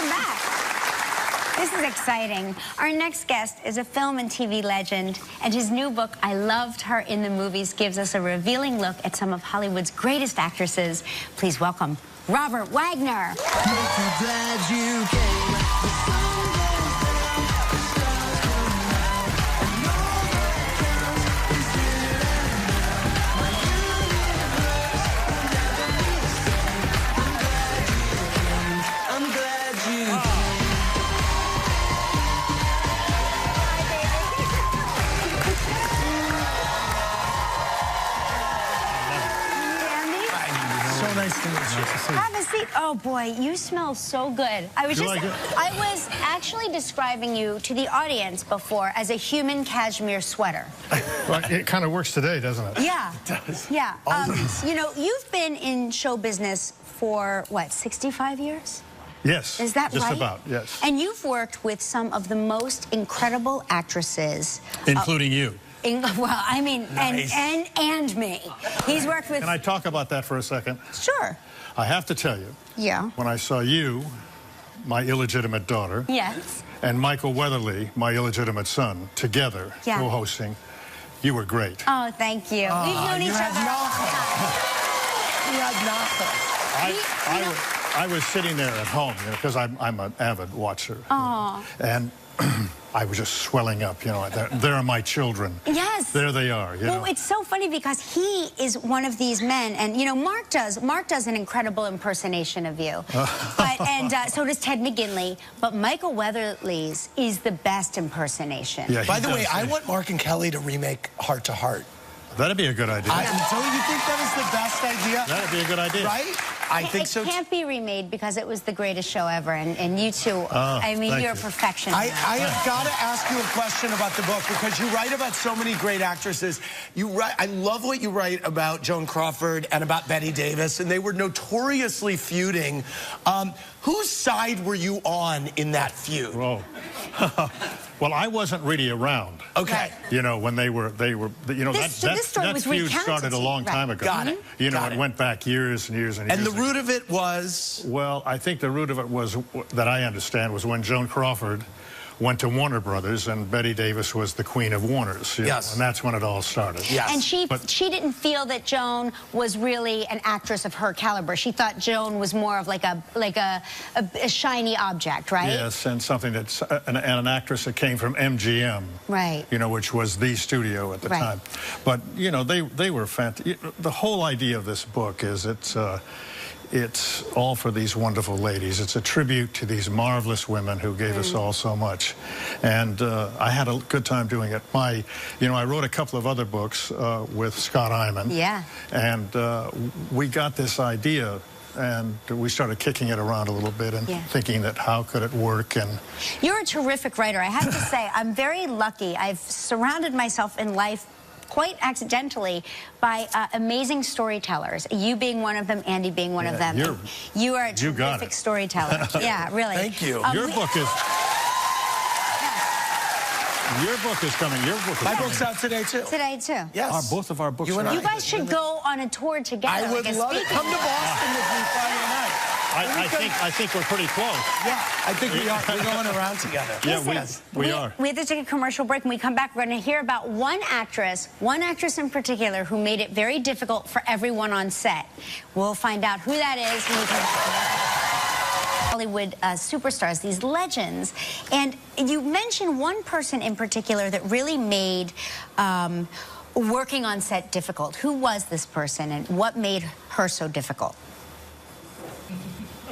welcome back. This is exciting. Our next guest is a film and TV legend, and his new book, I Loved Her in the Movies, gives us a revealing look at some of Hollywood's greatest actresses. Please welcome Robert Wagner. Glad you came. Nice to meet you. Have a seat. Oh boy, you smell so good. I was actually describing you to the audience before as a human cashmere sweater. Well, it kind of works today, doesn't it? Yeah. It does. Yeah. You know, you've been in show business for what, 65 years? Yes. Is that right? Just about, yes. And you've worked with some of the most incredible actresses. Including you. Well, I mean, nice. and me. He's worked with... Can I talk about that for a second? Sure. I have to tell you. Yeah. When I saw you, my illegitimate daughter. Yes. And Michael Weatherly, my illegitimate son, together co-hosting, you were great. Oh, thank you. We've known each other all the time. You had nothing. I was sitting there at home, you know, because I'm an avid watcher. Oh. And I was just swelling up, you know. There are my children. Yes. There they are, you know. Well, it's so funny because he is one of these men, and, you know, Mark does an incredible impersonation of you. So does Ted McGinley, but Michael Weatherly's is the best impersonation. Yeah, By the way, I want Mark and Kelly to remake Heart to Heart. That'd be a good idea. Don't you think that is the best idea? That'd be a good idea. Right? I think so. It can't be remade because it was the greatest show ever, and you two, I mean, you're a perfectionist. I have got to ask you a question about the book, because you write about so many great actresses. I love what you write about Joan Crawford and about Bette Davis, and they were notoriously feuding. Whose side were you on in that feud? Whoa. Well, I wasn't really around. Okay. You know, when they were, you know, that feud started a long time ago. Got it. You know, it went back years and years and years. And the root of it was? Well, I think the root of it was, that I understand, was when Joan Crawford went to Warner Brothers, and Bette Davis was the queen of Warners. Yes. And that's when it all started. Yes. And she didn't feel that Joan was really an actress of her caliber. She thought Joan was more of like a shiny object, right? Yes, and something that's an actress that came from MGM. Right. You know, which was the studio at the time. But, you know, they were fantastic. The whole idea of this book is it's all for these wonderful ladies. It's a tribute to these marvelous women who gave us all so much. And I had a good time doing it. You know, I wrote a couple of other books with Scott Iman. Yeah. And we got this idea, and we started kicking it around a little bit and thinking that how could it work. And you're a terrific writer. I have to say, I'm very lucky. I've surrounded myself in life quite accidentally by amazing storytellers. You being one of them, Andy being one of them. You are a terrific storyteller. Yeah, really. Thank you. Your book is coming. My book's out today too. Today too. Yes. Both of our books. You guys should go on a tour together. I would love it. Come to Boston with me Friday night. I think we're pretty close. Yeah, I think we are. We're going around together. Yeah, we are. We have to take a commercial break. When we come back, we're going to hear about one actress in particular, who made it very difficult for everyone on set. We'll find out who that is when we come back. Hollywood superstars, these legends. And you mentioned one person in particular that really made working on set difficult. Who was this person, and what made her so difficult?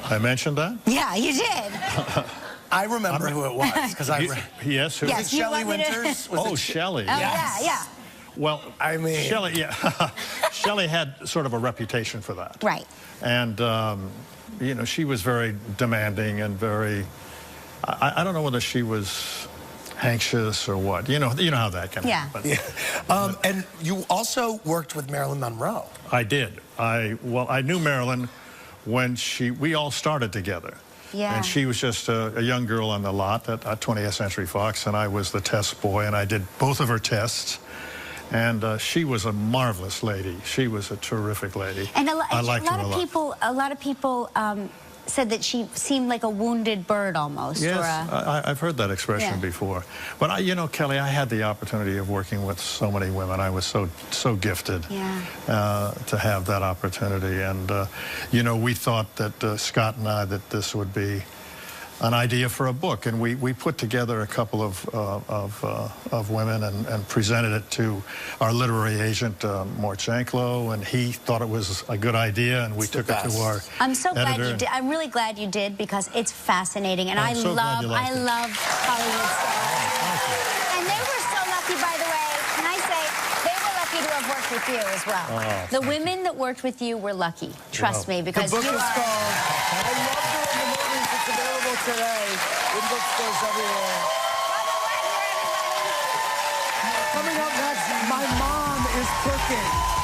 I mentioned that? Yeah, you did. I remember who it was, because I read. Yes, who? Was it Shelley Winters? Shelley. Oh, yes. yeah. Well, I mean, Shelley, Shelley had sort of a reputation for that. Right. And, you know, she was very demanding and very, I don't know whether she was anxious or what. You know how that can happen. Yeah. And you also worked with Marilyn Monroe. I did. Well, I knew Marilyn when we all started together. Yeah. And she was just a young girl on the lot at 20th Century Fox, and I was the test boy, and I did both of her tests. And she was a marvelous lady. She was a terrific lady. And I liked her a lot. A lot of people said that she seemed like a wounded bird almost. Yes, or I've heard that expression before. But you know, Kelly, I had the opportunity of working with so many women. I was so gifted to have that opportunity. And you know, we thought that Scott and I that this would be an idea for a book, and we put together a couple of women and presented it to our literary agent Morchanklo, and he thought it was a good idea, and we took it to our I'm so glad editor. you did. I'm really glad you did, because it's fascinating, and I so glad you liked it. love Hollywood stars. And they were so lucky, by the way. Can I say they were lucky to have worked with you as well. The women that worked with you were lucky. Trust me, because the book you is are. called I Love Her in the Movies. It's available today in bookstores everywhere. Coming up next, my mom is cooking.